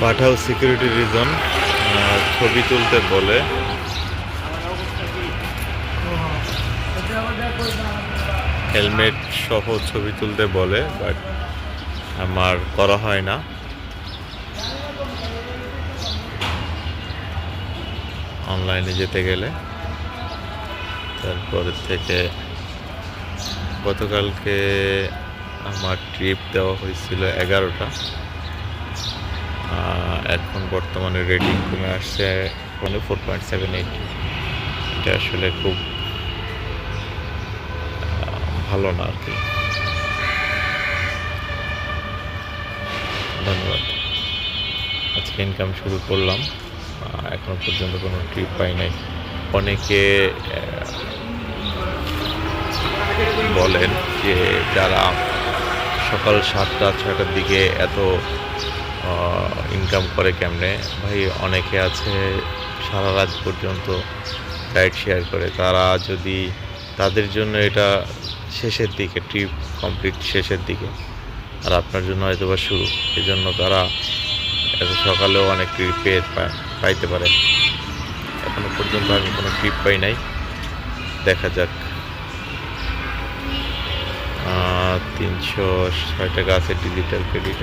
পাঠাও security reason, ছবি তুলতে বলে। হেলমেট সহ ছবি তুলতে বলে, বাট আমার করা হয় না। অনলাইনে যেতে গেলে তারপর থেকে গতকালকে আমার ট্রিপ দেওয়া হয়েছিল 11টা। এখন বর্তমানে রেটিং কমে আসছে 4.78। এটা আসলে খুব ভালো না আর কি। ধন্যবাদ। আজকে ইনকাম শুরু করলাম, এখনো পর্যন্ত কোনো ট্রিপ পাই নাই। অনেকে বলেন যে যারা সকাল 7টা 6টার দিকে এত ইনকাম করে কেমনে। ভাই, অনেকে আছে সারা রাত পর্যন্ত রাইড শেয়ার করে। তারা যদি, তাদের জন্য এটা শেষের দিকে, ট্রিপ কমপ্লিট শেষের দিকে, আর আপনার জন্য হয়তো বা শুরু। এই জন্য তারা এত সকালেও অনেক ট্রিপ পাইতে পারে। এখনো পর্যন্ত আমি কোনো ট্রিপ পাই নাই, দেখা যাক। 306 টাকা আছে ডিজিটাল ক্রেডিট।